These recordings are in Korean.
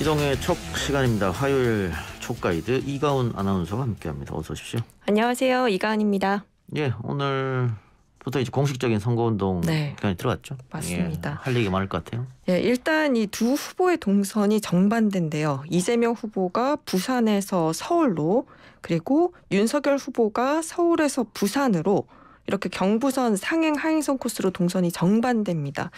이동의 촉 시간입니다. 화요일 촉 가이드 이가훈 아나운서와 함께합니다. 어서 오십시오. 안녕하세요. 이가은입니다. 예, 오늘부터 이제 공식적인 선거운동 기간이 들어갔죠. 맞습니다. 예, 할 얘기 많을 것 같아요. 예, 일단 이 두 후보의 동선이 정반대인데요. 이재명 후보가 부산에서 서울로, 그리고 윤석열 후보가 서울에서 부산으로 이렇게 경부선 상행 하행선 코스로 동선이 정반대입니다.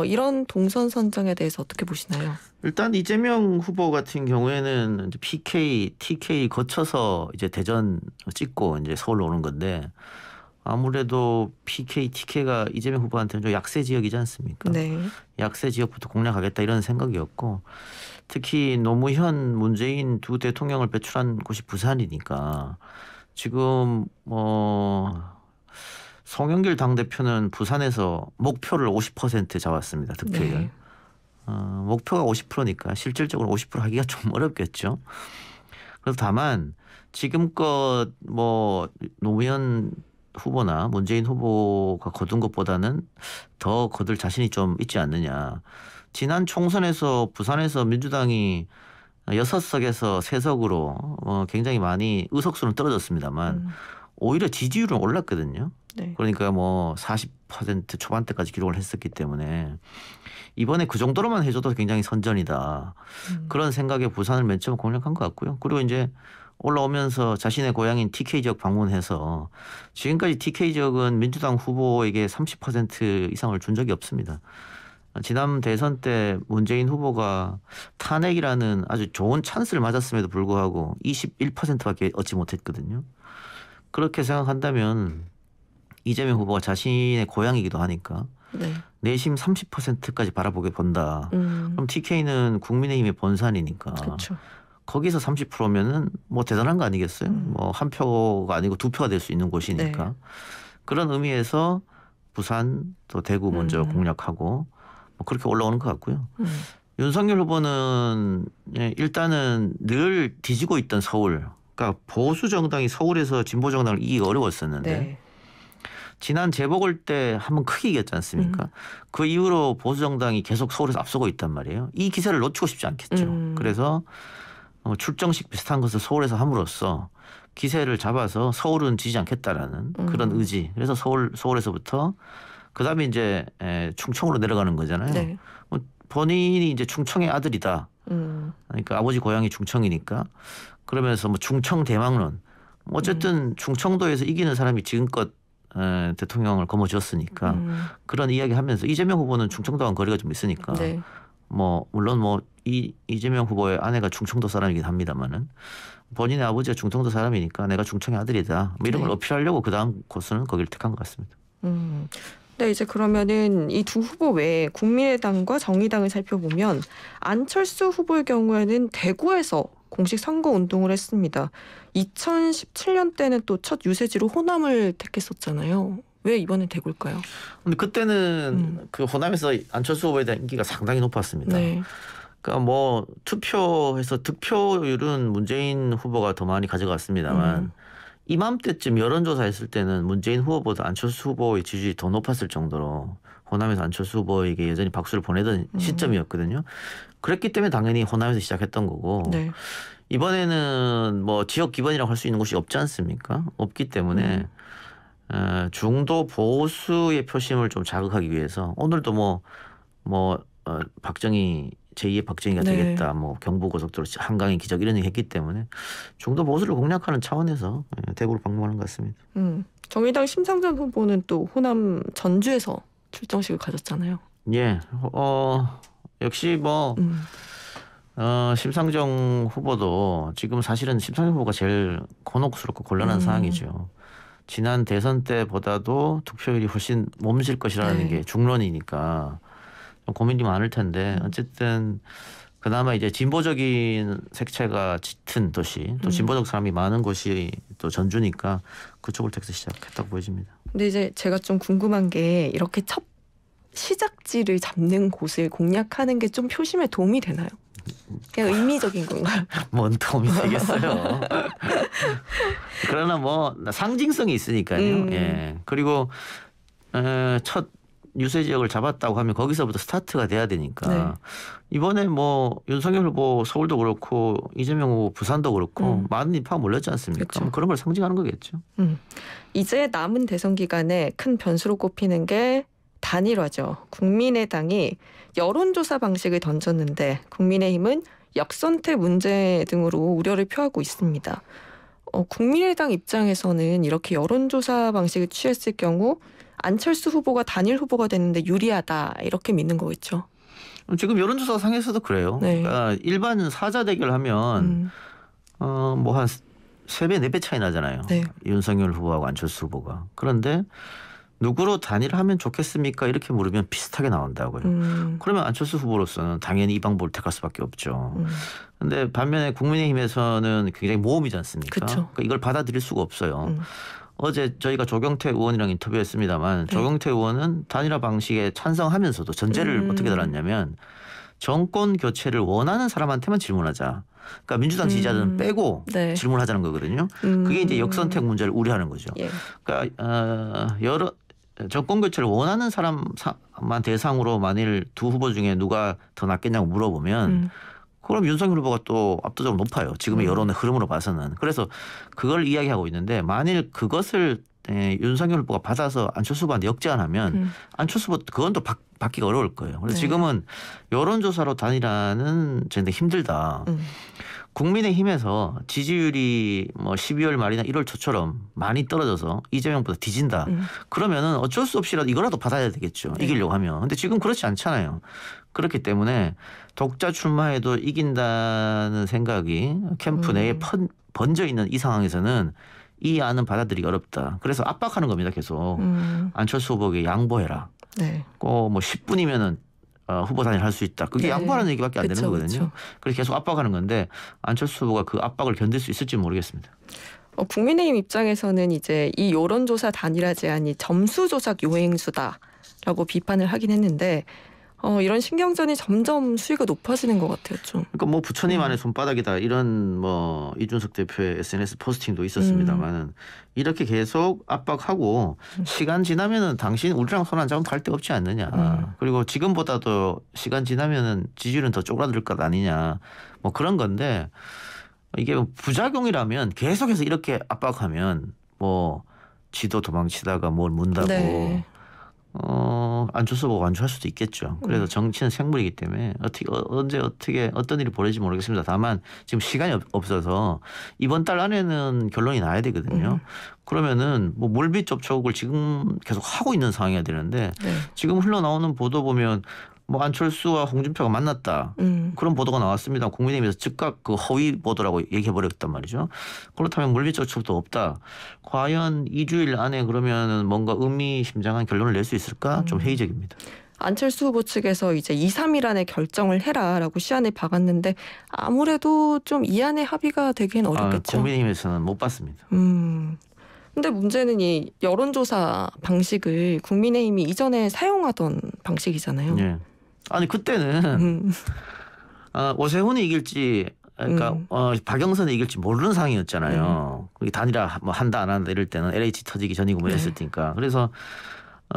이런 동선 선정에 대해서 어떻게 보시나요? 일단 이재명 후보 같은 경우에는 이제 PK, TK 거쳐서 이제 대전 찍고 이제 서울로 오는 건데, 아무래도 PK, TK가 이재명 후보한테는 좀 약세 지역이지 않습니까? 네. 약세 지역부터 공략하겠다 이런 생각이었고, 특히 노무현, 문재인 두 대통령을 배출한 곳이 부산이니까 지금 송영길 당대표는 부산에서 목표를 50% 잡았습니다. 득표율. 네. 목표가 50%니까 실질적으로 50% 하기가 좀 어렵겠죠. 그래서 다만 지금껏 노무현 후보나 문재인 후보가 거둔 것보다는 더 거둘 자신이 좀 있지 않느냐. 지난 총선에서 부산에서 민주당이 6석에서 3석으로 굉장히 많이 의석수는 떨어졌습니다만 오히려 지지율은 올랐거든요. 네. 그러니까 40% 초반대까지 기록을 했었기 때문에 이번에 그 정도로만 해줘도 굉장히 선전이다. 그런 생각에 부산을 맨 처음 공략한 것 같고요. 그리고 이제 올라오면서 자신의 고향인 TK 지역 방문해서 지금까지 TK 지역은 민주당 후보에게 30% 이상을 준 적이 없습니다. 지난 대선 때 문재인 후보가 탄핵이라는 아주 좋은 찬스를 맞았음에도 불구하고 21%밖에 얻지 못했거든요. 그렇게 생각한다면 이재명 후보가 자신의 고향이기도 하니까 내심 30%까지 바라보게 본다. 그럼 TK는 국민의힘의 본산이니까 그렇죠. 거기서 30%면은 대단한 거 아니겠어요? 한 표가 아니고 2표가 될 수 있는 곳이니까. 네. 그런 의미에서 부산 또 대구 먼저 공략하고 그렇게 올라오는 것 같고요. 윤석열 후보는 일단은 늘 뒤지고 있던 서울, 그러니까 보수 정당이 서울에서 진보 정당을 이기기 어려웠었는데 네. 지난 재보궐 때 한번 크게 이겼지 않습니까? 그 이후로 보수 정당이 계속 서울에서 앞서고 있단 말이에요. 이 기세를 놓치고 싶지 않겠죠. 그래서 출정식 비슷한 것을 서울에서 함으로써 기세를 잡아서 서울은 지지 않겠다라는 그런 의지. 그래서 서울에서부터 그다음에 이제 충청으로 내려가는 거잖아요. 네. 본인이 이제 충청의 아들이다. 그러니까 아버지 고향이 충청이니까 그러면서 충청 대망론. 어쨌든 충청도에서 이기는 사람이 지금껏 대통령을 거머쥐었으니까 그런 이야기하면서 이재명 후보는 충청도와는 거리가 좀 있으니까 네. 물론 이재명 후보의 아내가 충청도 사람이긴 합니다만은 본인의 아버지가 충청도 사람이니까 내가 충청의 아들이다. 이런 걸 어필하려고 그 다음 코스는 거기를 택한 것 같습니다. 네, 이제 그러면은 이 두 후보 외에 국민의당과 정의당을 살펴보면 안철수 후보의 경우에는 대구에서 공식 선거 운동을 했습니다. 2017년 때는 또 첫 유세지로 호남을 택했었잖아요. 왜 이번엔 대구일까요? 근데 그때는 그 호남에서 안철수 후보에 대한 인기가 상당히 높았습니다. 네. 그러니까 투표해서 득표율은 문재인 후보가 더 많이 가져갔습니다만 이맘때쯤 여론조사했을 때는 문재인 후보보다 안철수 후보의 지지율이 더 높았을 정도로 호남에서 안철수 후보에게 여전히 박수를 보내던 시점이었거든요. 그랬기 때문에 당연히 호남에서 시작했던 거고 네. 이번에는 지역 기반이라고 할 수 있는 곳이 없지 않습니까? 없기 때문에 중도 보수의 표심을 좀 자극하기 위해서 오늘도 박정희 제2의 박정희가 네. 되겠다. 경부고속도로 한강의 기적 이런 얘기 했기 때문에 중도 보수를 공략하는 차원에서 대구를 방문하는 것 같습니다. 정의당 심상정 후보는 또 호남 전주에서 출정식을 가졌잖아요. 예, 역시 심상정 후보도 지금 사실은 심상정 후보가 제일 곤혹스럽고 곤란한 상황이죠. 지난 대선 때보다도 득표율이 훨씬 몸질 것이라는 게 중론이니까 좀 고민이 많을 텐데 어쨌든 그나마 이제 진보적인 색채가 짙은 도시, 또 진보적 사람이 많은 곳이 또 전주니까 그쪽을 택해서 시작했다고 보여집니다. 근데 이제 제가 좀 궁금한 게 이렇게 첫 시작지를 잡는 곳을 공략하는 게 좀 표심에 도움이 되나요? 그냥 의미적인 건가요? 뭔 도움이 되겠어요. 그러나 상징성이 있으니까요. 예. 그리고 첫 유세 지역을 잡았다고 하면 거기서부터 스타트가 돼야 되니까 네. 이번에 뭐 윤석열 후보 서울도 그렇고 이재명 후보 부산도 그렇고 많은 인파가 몰렸지 않습니까? 그렇죠. 그런 걸 상징하는 거겠죠. 이제 남은 대선 기간에 큰 변수로 꼽히는 게 단일화죠. 국민의당이 여론조사 방식을 던졌는데 국민의힘은 역선택 문제 등으로 우려를 표하고 있습니다. 국민의당 입장에서는 이렇게 여론조사 방식을 취했을 경우 안철수 후보가 단일 후보가 되는데 유리하다 이렇게 믿는 거겠죠. 지금 여론조사 상에서도 그래요. 네. 그러니까 일반 사자 대결하면 뭐 한 3배, 4배 차이 나잖아요. 네. 윤석열 후보하고 안철수 후보가. 그런데 누구로 단일하면 좋겠습니까? 이렇게 물으면 비슷하게 나온다고요. 그러면 안철수 후보로서는 당연히 이 방법을 택할 수밖에 없죠. 그런데 반면에 국민의힘에서는 굉장히 모험이지 않습니까? 그러니까 이걸 받아들일 수가 없어요. 어제 저희가 조경태 의원이랑 인터뷰했습니다만 네. 조경태 의원은 단일화 방식에 찬성하면서도 전제를 어떻게 달았냐면 정권 교체를 원하는 사람한테만 질문하자. 그러니까 민주당 지지자들은 빼고 네. 질문하자는 거거든요. 그게 이제 역선택 문제를 우려하는 거죠. 예. 그러니까 여러 정권 교체를 원하는 사람만 대상으로 만일 두 후보 중에 누가 더 낫겠냐고 물어보면 그럼 윤석열 후보가 또 압도적으로 높아요. 지금의 여론의 흐름으로 봐서는. 그래서 그걸 이야기하고 있는데 만일 그것을 윤석열 후보가 받아서 안철수 후보한테 역제안하면 안철수 후보 그건 또 받기가 어려울 거예요. 그래서 네. 지금은 여론조사로 단일화는 저한테 힘들다. 국민의힘에서 지지율이 뭐 12월 말이나 1월 초처럼 많이 떨어져서 이재명보다 뒤진다. 그러면은 어쩔 수 없이라도 이거라도 받아야 되겠죠. 네. 이기려고 하면. 근데 지금 그렇지 않잖아요. 그렇기 때문에 독자 출마해도 이긴다는 생각이 캠프 내에 번져 있는 이 상황에서는 이 안은 받아들이기 어렵다. 그래서 압박하는 겁니다. 계속. 안철수 후보에게 양보해라. 네. 꼭 뭐 10분이면은 후보 단일할 수 있다. 그게 네. 양보하는 얘기밖에 안 되는 그쵸, 거거든요. 그쵸. 그래서 계속 압박하는 건데 안철수 후보가 그 압박을 견딜 수 있을지 모르겠습니다. 국민의힘 입장에서는 이제 이 여론조사 단일화 제안이 점수조작 요행수다라고 비판을 하긴 했는데 이런 신경전이 점점 수위가 높아지는 것 같아요. 좀. 그러니까 뭐 부처님 안에 손바닥이다 이런 뭐 이준석 대표의 SNS 포스팅도 있었습니다만은 이렇게 계속 압박하고 시간 지나면은 당신 우리랑 손 안 잡으면 갈 데 없지 않느냐. 그리고 지금보다도 시간 지나면은 지지율은 더 쪼그라들 것 아니냐. 뭐 그런 건데 이게 부작용이라면 계속해서 이렇게 압박하면 뭐 지도 도망치다가 뭘 문다고. 네. 안철수 후보가 완주할 수도 있겠죠. 그래서 정치는 생물이기 때문에 언제 어떻게 어떤 일이 벌어질지 모르겠습니다. 다만 지금 시간이 없어서 이번 달 안에는 결론이 나야 되거든요. 그러면은 뭐 물밑 접촉을 지금 계속 하고 있는 상황이어야 되는데 네. 지금 흘러나오는 보도 보면 뭐 안철수와 홍준표가 만났다. 그런 보도가 나왔습니다. 국민의힘에서 즉각 그 허위 보도라고 얘기해버렸단 말이죠. 그렇다면 물밑 접촉도 없다. 과연 2주일 안에 그러면은 뭔가 의미심장한 결론을 낼 수 있을까? 좀 회의적입니다. 안철수 후보 측에서 이제 2, 3일 안에 결정을 해라라고 시한을 박았는데 아무래도 좀 이 안에 합의가 되기는 어렵겠죠. 국민의힘에서는 못 봤습니다. 근데 문제는 이 여론조사 방식을 국민의힘이 이전에 사용하던 방식이잖아요. 예. 아니 그때는 오세훈이 이길지 그러니까 박영선이 이길지 모르는 상황이었잖아요. 단일화 뭐 한다 안 한다 이럴 때는 LH 터지기 전이고 뭐 이랬을 테니까. 그래서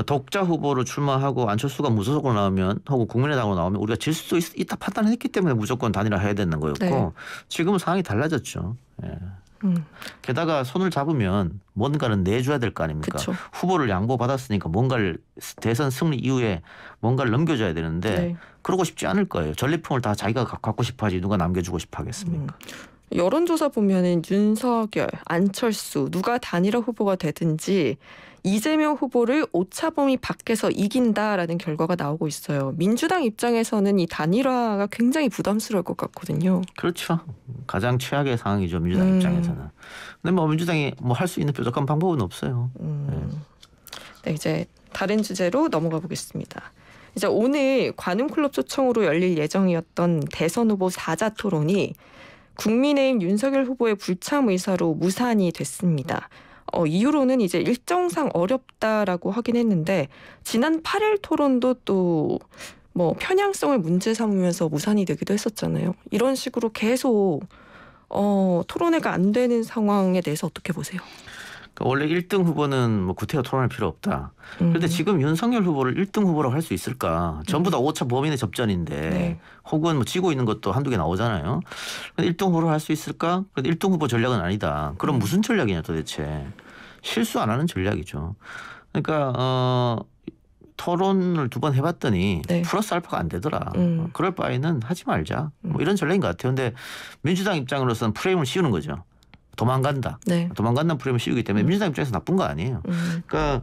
독자 후보로 출마하고 안철수가 무소속으로 나오면 혹은 국민의당으로 나오면 우리가 질 수도 있다 판단했기 때문에 무조건 단일화 해야 되는 거였고 네. 지금은 상황이 달라졌죠. 예. 게다가 손을 잡으면 뭔가를 내줘야 될 거 아닙니까? 그쵸. 후보를 양보받았으니까 뭔가를 대선 승리 이후에 뭔가를 넘겨줘야 되는데 네. 그러고 싶지 않을 거예요. 전리품을 다 자기가 갖고 싶어 하지 누가 남겨주고 싶어 하겠습니까? 여론조사 보면은 윤석열, 안철수 누가 단일화 후보가 되든지 이재명 후보를 오차범위 밖에서 이긴다라는 결과가 나오고 있어요. 민주당 입장에서는 이 단일화가 굉장히 부담스러울 것 같거든요. 그렇죠. 가장 최악의 상황이죠. 민주당 입장에서는. 근데 뭐 민주당이 뭐 할 수 있는 뾰족한 방법은 없어요. 네, 이제 다른 주제로 넘어가 보겠습니다. 이제 오늘 관훈클럽 초청으로 열릴 예정이었던 대선 후보 4자 토론이 국민의힘 윤석열 후보의 불참 의사로 무산이 됐습니다. 이유로는 이제 일정상 어렵다라고 하긴 했는데 지난 8일 토론도 또 뭐 편향성을 문제 삼으면서 무산이 되기도 했었잖아요. 이런 식으로 계속 토론회가 안 되는 상황에 대해서 어떻게 보세요? 원래 1등 후보는 뭐 구태여 토론할 필요 없다. 그런데 지금 윤석열 후보를 1등 후보라고 할 수 있을까? 전부 다 오차 범인의 접전인데 네. 혹은 뭐 지고 있는 것도 한두 개 나오잖아요. 근데 1등 후보로 할 수 있을까? 근데 1등 후보 전략은 아니다. 그럼 무슨 전략이냐 도대체. 실수 안 하는 전략이죠. 그러니까 토론을 2번 해봤더니 네. 플러스 알파가 안 되더라. 그럴 바에는 하지 말자. 뭐 이런 전략인 것 같아요. 근데 민주당 입장으로서는 프레임을 씌우는 거죠. 도망간다. 네. 도망간다는 프레임을 씌우기 때문에 민주당 입장에서 나쁜 거 아니에요. 그러니까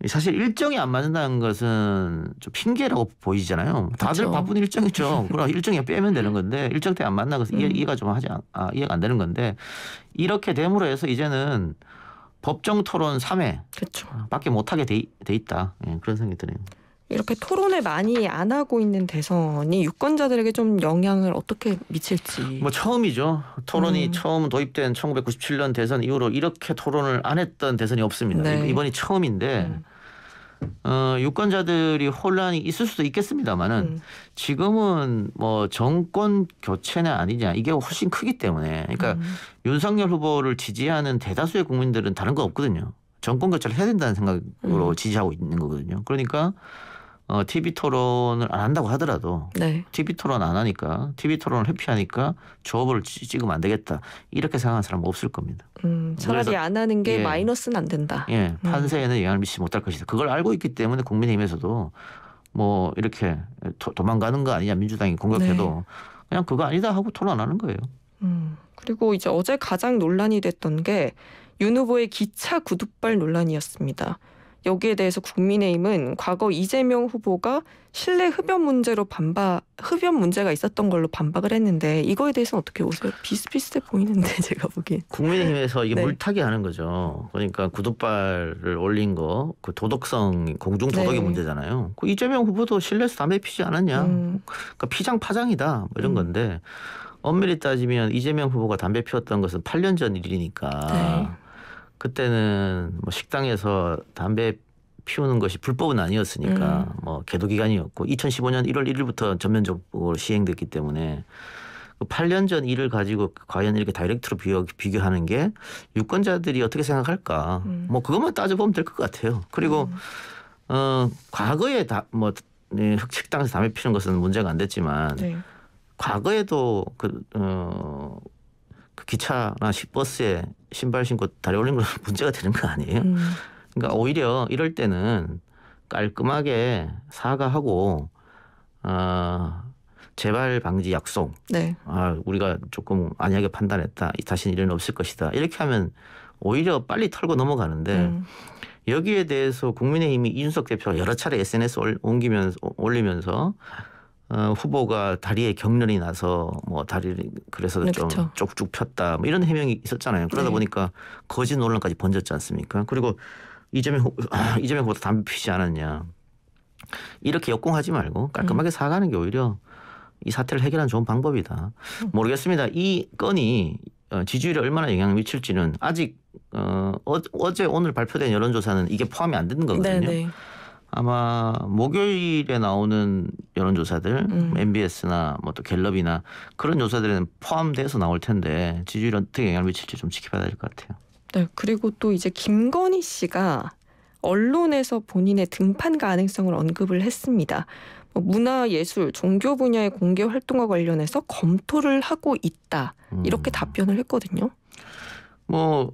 사실 일정이 안 맞는다는 것은 좀 핑계라고 보이잖아요. 다들 그렇죠. 바쁜 일정이죠. 그럼 일정이 빼면 되는 건데 일정 때 안 만나 그래서 이해가 좀 이해가 안 되는 건데 이렇게 됨으로 해서 이제는 법정 토론 3회 그렇죠. 밖에 못하게 돼 있다. 예, 그런 생각이 드네요. 이렇게 토론을 많이 안 하고 있는 대선이 유권자들에게 좀 영향을 어떻게 미칠지. 뭐 처음이죠. 토론이 처음 도입된 1997년 대선 이후로 이렇게 토론을 안 했던 대선이 없습니다. 네. 이번이 처음인데 유권자들이 혼란이 있을 수도 있겠습니다만은 지금은 뭐 정권 교체냐 아니냐 이게 훨씬 크기 때문에 그러니까 윤석열 후보를 지지하는 대다수의 국민들은 다른 거 없거든요. 정권 교체를 해야 된다는 생각으로 지지하고 있는 거거든요. 그러니까 TV 토론을 안 한다고 하더라도 네. TV 토론 안 하니까 TV 토론을 회피하니까 조 후보를 찍으면 안 되겠다. 이렇게 생각하는 사람은 없을 겁니다. 차라리 그래서, 안 하는 게 예. 마이너스는 안 된다. 예, 판세에는 영향을 미치지 못할 것이다. 그걸 알고 있기 때문에 국민의힘에서도 뭐 이렇게 도망가는 거 아니냐 민주당이 공격해도 네. 그냥 그거 아니다 하고 토론 안 하는 거예요. 그리고 이제 어제 가장 논란이 됐던 게 윤 후보의 기차 구두발 논란이었습니다. 여기에 대해서 국민의힘은 과거 이재명 후보가 실내 흡연 문제가 있었던 걸로 반박을 했는데 이거에 대해서는 어떻게 보세요? 비슷비슷해 보이는데 제가 보기엔. 국민의힘에서 이게 네. 물타기 하는 거죠. 그러니까 구두발을 올린 거 그 도덕성 공중 도덕의 네. 문제잖아요. 그 이재명 후보도 실내에서 담배 피지 않았냐. 그러니까 피장 파장이다 뭐 이런 건데 엄밀히 따지면 이재명 후보가 담배 피웠던 것은 8년 전 일이니까 네. 그때는 뭐 식당에서 담배 피우는 것이 불법은 아니었으니까 뭐 계도 기간이었고 2015년 1월 1일부터 전면적으로 시행됐기 때문에 그 8년 전 일을 가지고 과연 이렇게 다이렉트로 비교하는 게 유권자들이 어떻게 생각할까? 뭐 그것만 따져보면 될 것 같아요. 그리고 과거에 식당에서 담배 피우는 것은 문제가 안 됐지만 네. 과거에도 그 기차나 버스에 신발 신고 다리 올린 건 문제가 되는 거 아니에요? 그러니까 오히려 이럴 때는 깔끔하게 사과하고 재발 방지 약속. 네. 우리가 조금 안이하게 판단했다. 다시는 이런 일 없을 것이다. 이렇게 하면 오히려 빨리 털고 넘어가는데 여기에 대해서 국민의힘이 이준석 대표가 여러 차례 SNS 올리면서 후보가 다리에 경련이 나서 뭐 다리를 그래서 네, 좀 그쵸. 쪽쭉 폈다 뭐 이런 해명이 있었잖아요. 그러다 네. 보니까 거짓 논란까지 번졌지 않습니까? 그리고 이재명 후보도 담배 피지 않았냐. 이렇게 역공하지 말고 깔끔하게 사과하는 게 오히려 이 사태를 해결하는 좋은 방법이다. 모르겠습니다. 이 건이 지지율에 얼마나 영향을 미칠지는 아직 어제 오늘 발표된 여론조사는 이게 포함이 안 되는 거거든요. 네네. 아마 목요일에 나오는 여론조사들 MBS나 뭐 또 갤럽이나 그런 조사들은 포함돼서 나올 텐데 지지율에 어떻게 영향을 미칠지 좀 지켜봐야 될 것 같아요. 네. 그리고 또 이제 김건희 씨가 언론에서 본인의 등판 가능성을 언급을 했습니다. 문화, 예술, 종교 분야의 공개 활동과 관련해서 검토를 하고 있다. 이렇게 답변을 했거든요. 뭐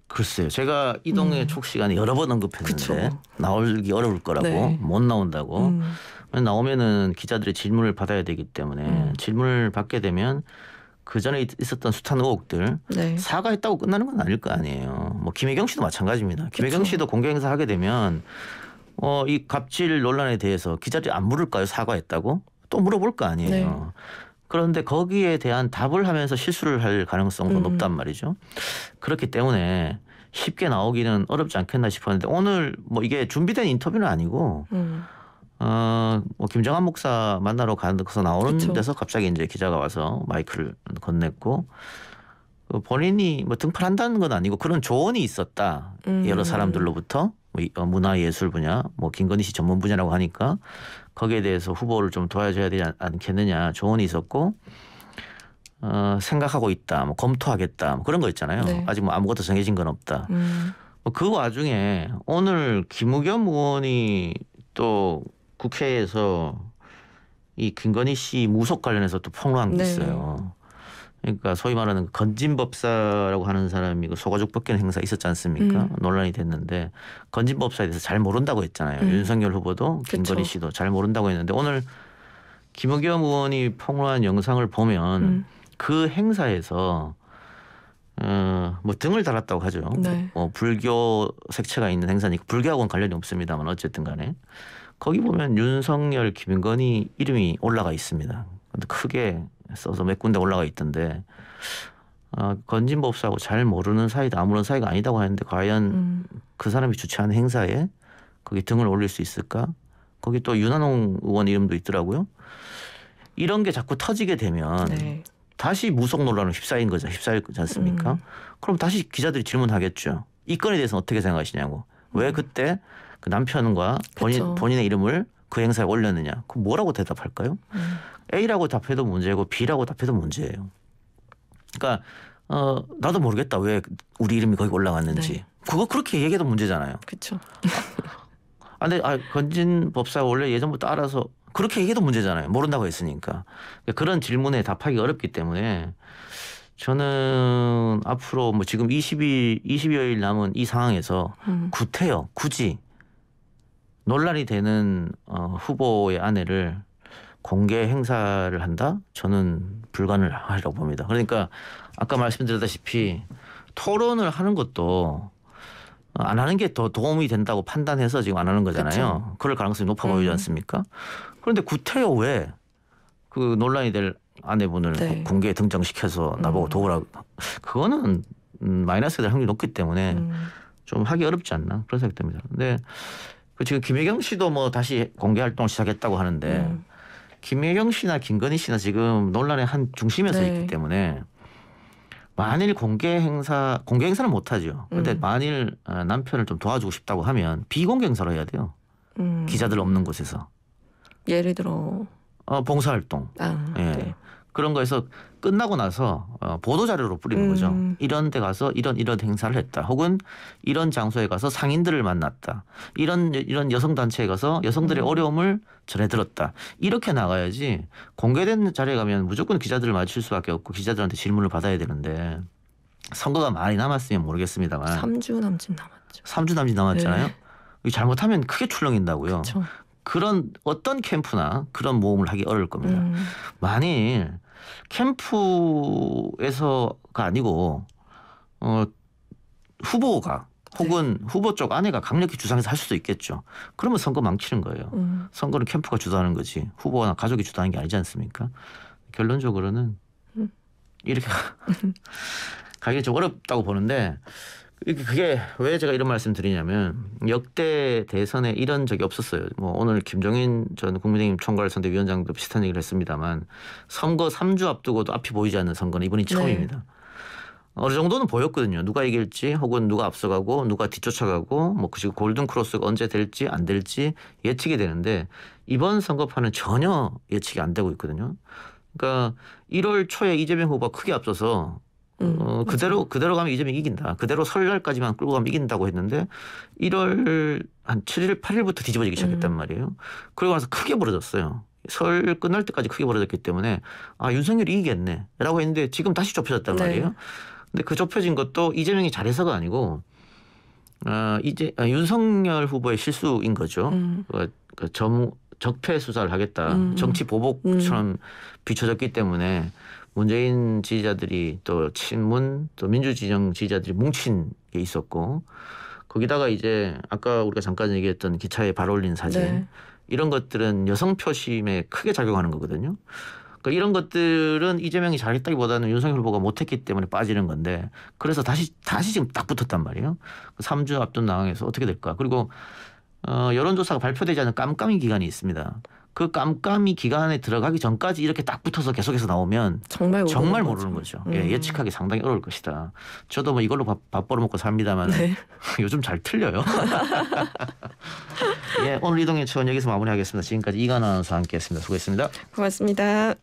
글쎄요. 제가 이동의 촉 시간에 여러 번 언급했는데 그쵸. 나오기 어려울 거라고 네. 못 나온다고. 나오면은 기자들이 질문을 받아야 되기 때문에 질문을 받게 되면 그 전에 있었던 숱한 의혹들 네. 사과했다고 끝나는 건 아닐 거 아니에요. 뭐 김혜경 씨도 마찬가지입니다. 김혜경 그쵸. 씨도 공개 행사 하게 되면 이 갑질 논란에 대해서 기자들이 안 물을까요? 사과했다고? 또 물어볼 거 아니에요. 네. 그런데 거기에 대한 답을 하면서 실수를 할 가능성도 높단 말이죠. 그렇기 때문에 쉽게 나오기는 어렵지 않겠나 싶었는데 오늘 뭐 이게 준비된 인터뷰는 아니고 뭐 김정한 목사 만나러 가서 나오는 그쵸. 데서 갑자기 이제 기자가 와서 마이크를 건넸고 본인이 뭐 등판한다는 건 아니고 그런 조언이 있었다. 여러 사람들로부터 뭐 문화예술 분야, 뭐 김건희 씨 전문 분야라고 하니까 거기에 대해서 후보를 좀 도와줘야 되지 않겠느냐 조언이 있었고 생각하고 있다, 뭐 검토하겠다, 뭐 그런 거 있잖아요. 네. 아직 뭐 아무것도 정해진 건 없다. 그 와중에 오늘 김우겸 의원이 또 국회에서 이 김건희 씨 무속 관련해서 또 폭로한 게 있어요. 그러니까 소위 말하는 건진법사라고 하는 사람이 그 소가죽 벗기는 행사 있었지 않습니까? 논란이 됐는데 건진법사에 대해서 잘 모른다고 했잖아요. 윤석열 후보도 김건희 그쵸. 씨도 잘 모른다고 했는데 오늘 김우겸 의원이 폭로한 영상을 보면 그 행사에서 뭐 등을 달았다고 하죠. 네. 불교 색채가 있는 행사니까 불교하고는 관련이 없습니다만 어쨌든 간에 거기 보면 윤석열, 김건희 이름이 올라가 있습니다. 근데 크게 써서 몇 군데 올라가 있던데 건진법사하고 잘 모르는 사이다, 아무런 사이가 아니다고 하는데 과연 그 사람이 주최하는 행사에 거기 등을 올릴 수 있을까? 거기 또 윤한홍 의원 이름도 있더라고요. 이런 게 자꾸 터지게 되면 네. 다시 무속 논란으로 휩싸이지 않습니까? 그럼 다시 기자들이 질문하겠죠. 이 건에 대해서는 어떻게 생각하시냐고. 왜 그때 그 남편과 본인의 이름을 그 행사에 올렸느냐. 그럼 뭐라고 대답할까요? A라고 답해도 문제고 B라고 답해도 문제예요. 그러니까 나도 모르겠다. 왜 우리 이름이 거기 올라갔는지. 네. 그거 그렇게 얘기해도 문제잖아요. 그렇죠. 근데 건진법사가 원래 예전부터 알아서 그렇게 얘기해도 문제잖아요. 모른다고 했으니까. 그런 질문에 답하기 어렵기 때문에 저는 앞으로 뭐 지금 20여일 남은 이 상황에서 구태여 굳이 논란이 되는 후보의 아내를 공개 행사를 한다? 저는 불가능하리라고 봅니다. 그러니까 아까 말씀드렸다시피 토론을 하는 것도 안 하는 게 더 도움이 된다고 판단해서 지금 안 하는 거잖아요. 그쵸. 그럴 가능성이 높아 보이지 않습니까? 그런데 구태여 왜 그 논란이 될 아내분을 네. 공개에 등장시켜서 나보고 도우라. 그거는 마이너스가 될 확률이 높기 때문에 좀 하기 어렵지 않나 그런 생각이 듭니다. 근데 지금 김혜경 씨도 뭐 다시 공개 활동을 시작했다고 하는데 김혜경 씨나 김건희 씨나 지금 논란의 한 중심에 서 있기 때문에 만일 공개 행사는 못하죠. 그런데 만일 남편을 좀 도와주고 싶다고 하면 비공개 행사로 해야 돼요. 기자들 없는 곳에서. 예를 들어 봉사활동. 예. 네. 그런 거에서 끝나고 나서 보도자료로 뿌리는 거죠. 이런 데 가서 이런 행사를 했다. 혹은 이런 장소에 가서 상인들을 만났다. 이런 여성단체에 가서 여성들의 어려움을 전해들었다. 이렇게 나가야지 공개된 자리에 가면 무조건 기자들을 마주칠 수밖에 없고 기자들한테 질문을 받아야 되는데 선거가 많이 남았으면 모르겠습니다만 3주 남짓 남았죠. 3주 남짓 남았잖아요. 네. 잘못하면 크게 출렁인다고요. 그쵸. 그런 어떤 캠프나 그런 모험을 하기 어려울 겁니다. 만일 캠프에서가 아니고 후보가 혹은 후보 쪽 아내가 강력히 주장해서 할 수도 있겠죠. 그러면 선거 망치는 거예요. 선거는 캠프가 주도하는 거지 후보나 가족이 주도하는 게 아니지 않습니까? 결론적으로는 이렇게 가기가 좀 어렵다고 보는데 그게 왜 제가 이런 말씀 드리냐면 역대 대선에 이런 적이 없었어요. 뭐 오늘 김종인 전 국민의힘 총괄선대위원장도 비슷한 얘기를 했습니다만 선거 3주 앞두고도 앞이 보이지 않는 선거는 이번이 처음입니다. 어느 정도는 보였거든요. 누가 이길지 혹은 누가 앞서가고 누가 뒤쫓아가고 뭐 그리고 골든 크로스가 언제 될지 안 될지 예측이 되는데 이번 선거판은 전혀 예측이 안 되고 있거든요. 그러니까 1월 초에 이재명 후보가 크게 앞서서 그대로 가면 이재명이 이긴다. 그대로 설날까지만 끌고 가면 이긴다고 했는데 1월 한 7일, 8일부터 뒤집어지기 시작했단 말이에요. 그러고 나서 크게 벌어졌어요. 설 끝날 때까지 크게 벌어졌기 때문에 윤석열이 이기겠네 라고 했는데 지금 다시 좁혀졌단 말이에요. 근데 그 좁혀진 것도 이재명이 잘해서가 아니고 윤석열 후보의 실수인 거죠. 적폐 수사를 하겠다. 정치 보복처럼 비춰졌기 때문에 문재인 지지자들이 또 친문 또 민주진영 지지자들이 뭉친 게 있었고 거기다가 이제 아까 우리가 잠깐 얘기했던 기차에 발 올린 사진 이런 것들은 여성 표심에 크게 작용하는 거거든요. 그러니까 이런 것들은 이재명이 잘했다기보다는 윤석열 후보가 못했기 때문에 빠지는 건데 그래서 다시 지금 딱 붙었단 말이에요. 3주 앞둔 상황에서 어떻게 될까. 그리고 여론조사가 발표되지 않은 깜깜이 기간이 있습니다. 그 깜깜이 기간에 들어가기 전까지 이렇게 딱 붙어서 계속해서 나오면 정말 모르는 거죠. 예측하기 상당히 어려울 것이다. 저도 뭐 이걸로 밥 벌어먹고 삽니다만 요즘 잘 틀려요. 오늘 이동의 추원 여기서 마무리하겠습니다. 지금까지 이관원 아나운서와 함께했습니다. 수고했습니다. 고맙습니다.